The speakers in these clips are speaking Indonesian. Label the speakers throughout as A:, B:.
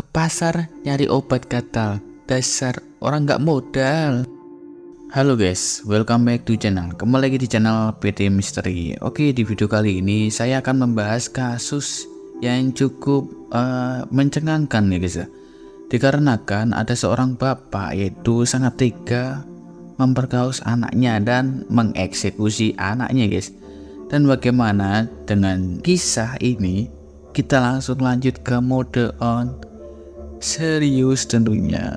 A: ke pasar nyari obat gatal. Dasar orang nggak modal. Halo guys, welcome back to channel. Kembali lagi di channel PT Misteri. Oke, di video kali ini saya akan membahas kasus yang cukup mencengangkan ya guys ya. Dikarenakan ada seorang bapak yaitu sangat tega memperkaos anaknya dan mengeksekusi anaknya guys. Dan bagaimana dengan kisah ini? Kita langsung lanjut ke mode on serius tentunya.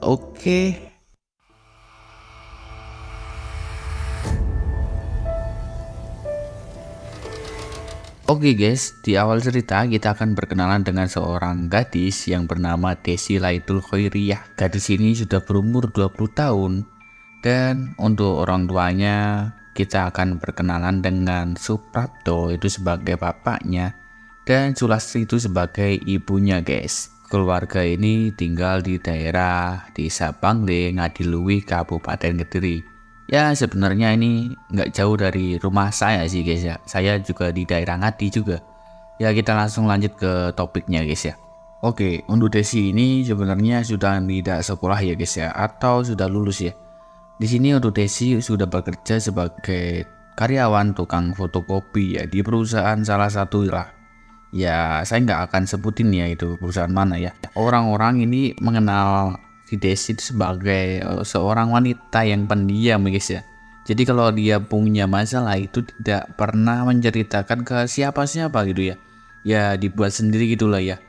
A: Oke. Oke guys, di awal cerita kita akan berkenalan dengan seorang gadis yang bernama Desi Laitul Khairiyah. Gadis ini sudah berumur 20 tahun dan untuk orang tuanya kita akan berkenalan dengan Suprapto itu sebagai bapaknya dan Sulastri itu sebagai ibunya guys. Keluarga ini tinggal di daerah Desa Bangle, Ngadiluih, Kabupaten Kediri. Ya sebenarnya ini nggak jauh dari rumah saya sih guys ya. Saya juga di daerah Ngadi juga. Ya kita langsung lanjut ke topiknya guys ya. Oke, untuk Desi ini sebenarnya sudah tidak sekolah ya guys ya, atau sudah lulus ya. Di sini untuk Desi sudah bekerja sebagai karyawan tukang fotokopi ya di perusahaan salah satu lah. Ya saya nggak akan sebutin ya itu perusahaan mana ya. Orang-orang ini mengenal si Desi itu sebagai seorang wanita yang pendiam guys ya. Jadi kalau dia punya masalah itu tidak pernah menceritakan ke siapa-siapa gitu ya. Ya dibuat sendiri gitulah ya.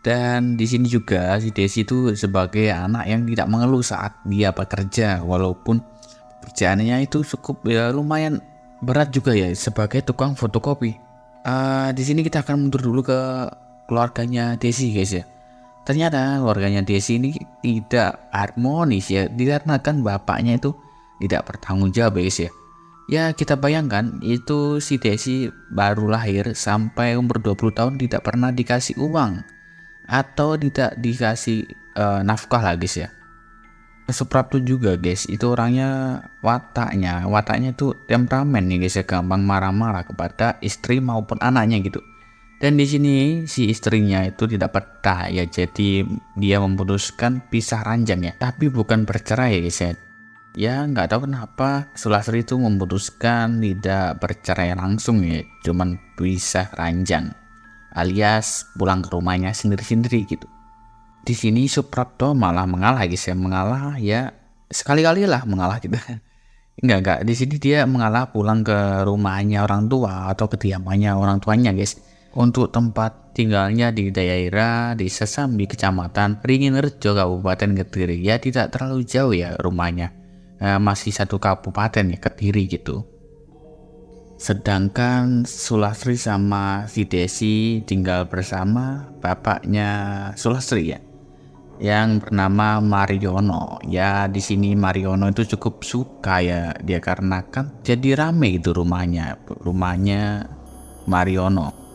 A: Dan di sini juga si Desi itu sebagai anak yang tidak mengeluh saat dia bekerja, walaupun pekerjaannya itu cukup ya lumayan berat juga ya sebagai tukang fotokopi. Di sini kita akan mundur dulu ke keluarganya Desi guys ya. Ternyata keluarganya Desi ini tidak harmonis ya, dikarenakan bapaknya itu tidak bertanggung jawab guys ya. Ya kita bayangkan itu si Desi baru lahir sampai umur 20 tahun tidak pernah dikasih uang atau tidak dikasih nafkah lah guys ya. Suprapto juga guys, itu orangnya wataknya itu temperamen nih guys ya, gampang marah-marah kepada istri maupun anaknya gitu. Dan di sini si istrinya itu tidak betah ya, jadi dia memutuskan pisah ranjang ya, tapi bukan bercerai ya guys ya. Ya nggak tahu kenapa Sulastri itu memutuskan tidak bercerai langsung ya, cuman pisah ranjang, alias pulang ke rumahnya sendiri-sendiri gitu. Di sini Suprapto malah mengalah guys ya, mengalah ya sekali-kali lah mengalah gitu. Enggak, di sini dia mengalah pulang ke rumahnya orang tua atau kediamannya orang tuanya guys. Untuk tempat tinggalnya di daerah Desa Sambi, Kecamatan Ringinerejo, Kabupaten Kediri. Ya tidak terlalu jauh ya rumahnya, masih satu kabupaten ya, Kediri gitu. Sedangkan Sulastri sama si Desi tinggal bersama bapaknya Sulastri ya, yang bernama Mariono. Ya di sini Mariono itu cukup suka ya dia, karena kan jadi rame gitu rumahnya Mariono.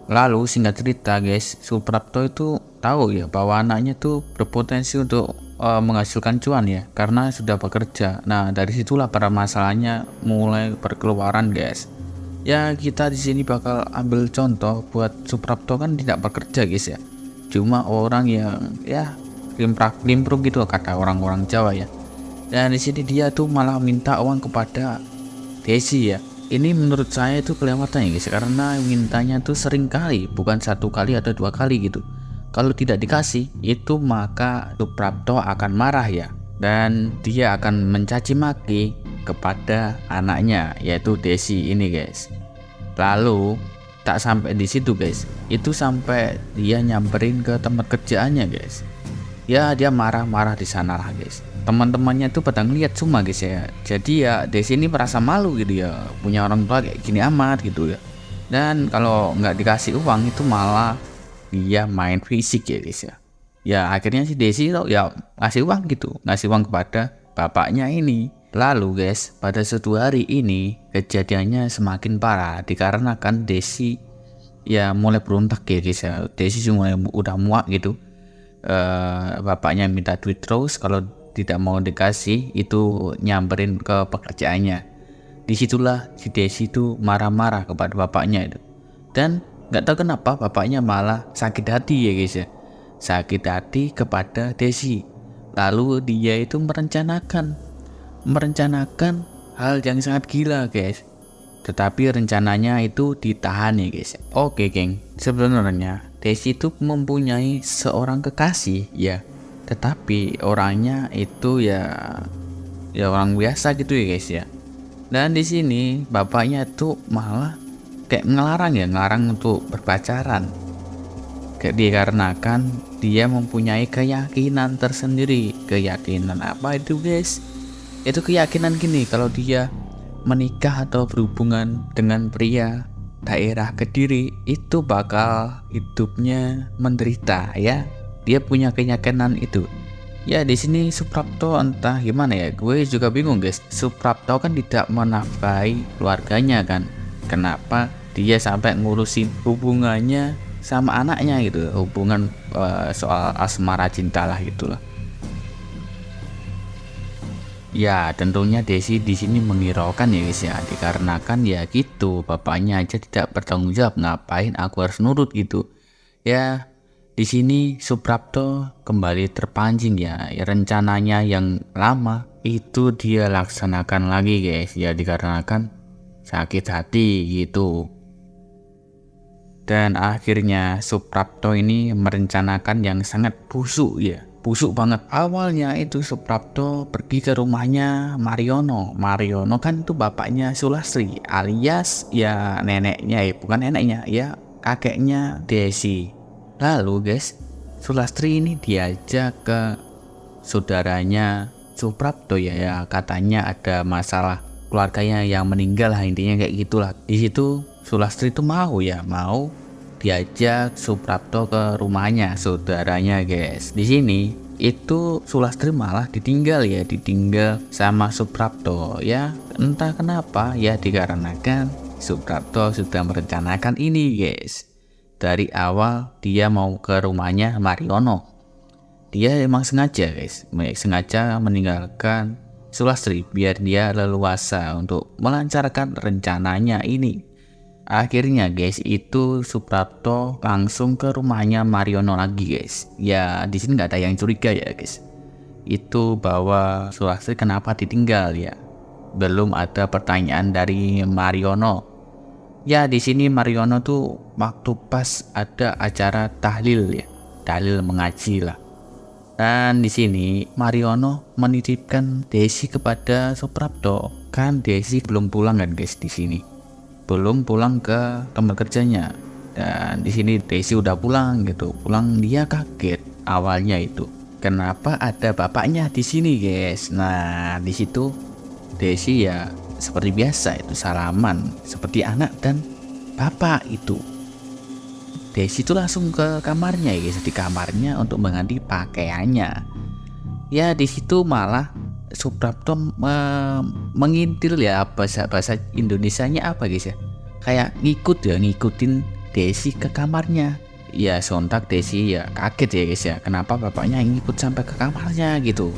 A: Lalu singkat cerita guys, Suprapto itu tahu ya bahwa anaknya tuh berpotensi untuk menghasilkan cuan ya, karena sudah bekerja. Nah dari situlah para masalahnya mulai berkeluaran guys. Ya kita di sini bakal ambil contoh buat Suprapto kan tidak bekerja guys ya, cuma orang yang ya limprak-limpruk gitu kata orang-orang Jawa ya. Dan di sini dia tuh malah minta uang kepada Desi ya. Ini menurut saya itu kelewatan ya guys, karena mintanya tuh sering kali, bukan satu kali atau dua kali gitu. Kalau tidak dikasih itu maka Suprapto akan marah ya, dan dia akan mencaci maki kepada anaknya yaitu Desi ini guys. Lalu tak sampai di situ guys, itu sampai dia nyamperin ke tempat kerjaannya guys. Ya dia marah-marah di sana lah guys. Teman-temannya tuh pada ngeliat semua guys ya. Jadi ya Desi ini merasa malu gitu ya, punya orang tua kayak gini amat gitu ya. Dan kalau nggak dikasih uang itu malah dia main fisik ya guys ya. Ya akhirnya si Desi tuh ya ngasih uang gitu, ngasih uang kepada bapaknya ini. Lalu guys, pada suatu hari ini kejadiannya semakin parah dikarenakan Desi ya mulai berontak ya guys ya. Desi mulai udah muak gitu. Bapaknya minta duit terus, kalau tidak mau dikasih itu nyamperin ke pekerjaannya. Disitulah si Desi itu marah-marah kepada bapaknya itu. Dan nggak tahu kenapa bapaknya malah sakit hati ya guys ya. sakit hati kepada Desi. Lalu dia itu merencanakan hal yang sangat gila guys. Tetapi rencananya itu ditahan ya guys. Oke geng, sebenarnya Desi itu mempunyai seorang kekasih ya. Tetapi orangnya itu ya orang biasa gitu ya guys ya. Dan di sini bapaknya tuh malah kayak ngelarang untuk berpacaran. Kayak dikarenakan dia mempunyai keyakinan tersendiri. Keyakinan apa itu guys? Itu keyakinan gini, kalau dia menikah atau berhubungan dengan pria daerah Kediri itu bakal hidupnya menderita ya. Dia punya keyakinan itu. Ya di sini Suprapto entah gimana ya, gue juga bingung guys. Suprapto kan tidak menafkahi keluarganya kan. Kenapa dia sampai ngurusin hubungannya sama anaknya gitu, hubungan soal asmara cinta lah gitulah. Ya tentunya Desi di sini menghiraukan ya guys ya, dikarenakan ya gitu bapaknya aja tidak bertanggung jawab, ngapain aku harus nurut gitu. Ya di sini Suprapto kembali terpancing ya, rencananya yang lama itu dia laksanakan lagi guys ya, dikarenakan sakit hati gitu. Dan akhirnya Suprapto ini merencanakan yang sangat busuk ya, busuk banget. Awalnya itu Suprapto pergi ke rumahnya Mariono. Mariono kan itu bapaknya Sulastri alias ya neneknya ya, bukan neneknya ya, kakeknya Desi. Lalu guys, Sulastri ini diajak ke saudaranya Suprapto ya, katanya ada masalah keluarganya yang meninggal lah, intinya kayak gitulah. Di situ Sulastri itu mau diajak Suprapto ke rumahnya saudaranya guys. Di sini itu Sulastri malah ditinggal sama Suprapto ya, entah kenapa ya, dikarenakan Suprapto sudah merencanakan ini guys. Dari awal dia mau ke rumahnya Mariono. Dia emang sengaja meninggalkan Sulastri biar dia leluasa untuk melancarkan rencananya ini. Akhirnya guys, itu Suprapto langsung ke rumahnya Mariono lagi guys. Ya di sini nggak ada yang curiga ya guys. Itu bahwa Sulastri kenapa ditinggal ya. Belum ada pertanyaan dari Mariono. Ya di sini Mariono tuh waktu pas ada acara tahlil ya, tahlil mengaji lah. Dan di sini Mariono menitipkan Desi kepada Suprapto. Kan Desi belum pulang kan guys, di sini belum pulang ke tempat kerjanya. Dan di sini Desi udah pulang gitu. Pulang dia kaget awalnya itu. Kenapa ada bapaknya di sini guys? Nah di situ Desi ya seperti biasa itu salaman seperti anak dan bapak itu. Desi itu langsung ke kamarnya ya guys, di kamarnya untuk mengganti pakaiannya. Ya di situ malah Suprapto mengintil ya, bahasa Indonesianya apa guys ya, kayak ngikutin Desi ke kamarnya. Ya sontak Desi ya kaget ya guys ya, kenapa bapaknya ngikut sampai ke kamarnya gitu.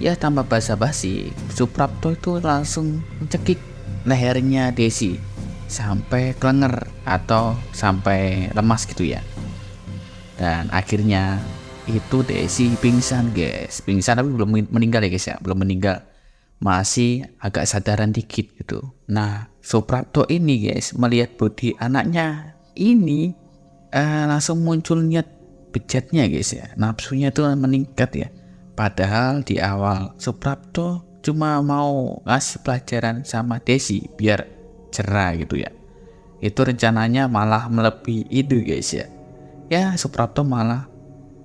A: Ya tanpa basa-basi Suprapto itu langsung mencekik lehernya Desi sampai kelenger atau sampai lemas gitu ya. Dan akhirnya itu Desi pingsan guys, pingsan tapi belum meninggal ya guys ya, belum meninggal, masih agak sadaran dikit gitu. Nah Suprapto ini guys melihat body anaknya ini langsung muncul niat bejatnya guys ya, nafsunya tuh meningkat ya. Padahal di awal Suprapto cuma mau ngasih pelajaran sama Desi biar cerah gitu ya. Itu rencananya malah melebihi itu guys ya. Ya Suprapto malah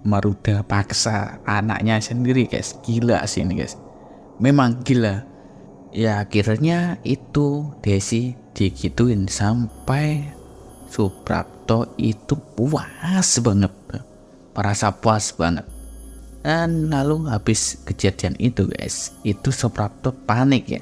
A: merudah paksa anaknya sendiri guys. Gila sih ini guys, memang gila. Ya akhirnya itu Desi digituin sampai Suprapto itu puas banget, merasa puas banget. Dan lalu habis kejadian itu guys, itu Suprapto panik ya,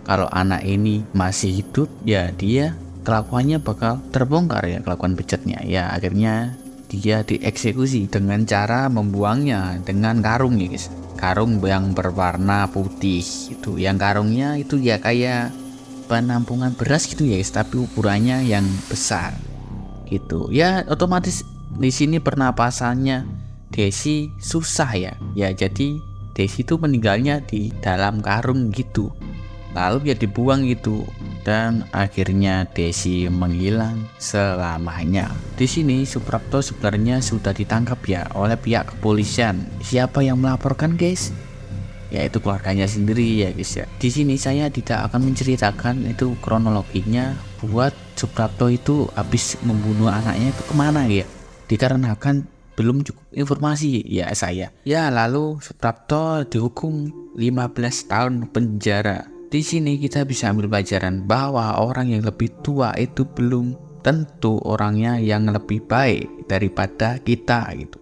A: kalau anak ini masih hidup ya dia kelakuannya bakal terbongkar ya, kelakuan bejatnya. Ya akhirnya dia dieksekusi dengan cara membuangnya dengan karung ya guys, karung yang berwarna putih itu, yang karungnya itu ya kayak penampungan beras gitu ya guys, tapi ukurannya yang besar gitu ya. Otomatis di sini pernapasannya Desi susah ya. Ya jadi Desi itu meninggalnya di dalam karung gitu. Lalu ya dibuang gitu. Dan akhirnya Desi menghilang selamanya. Di sini Suprapto sebenarnya sudah ditangkap ya oleh pihak kepolisian. Siapa yang melaporkan, guys? Yaitu keluarganya sendiri ya guys ya. Di sini saya tidak akan menceritakan itu kronologinya buat Suprapto itu habis membunuh anaknya itu kemana ya. Dikarenakan belum cukup informasi ya saya. Ya lalu Suprapto dihukum 15 tahun penjara. Di sini kita bisa ambil pelajaran bahwa orang yang lebih tua itu belum tentu orangnya yang lebih baik daripada kita gitu.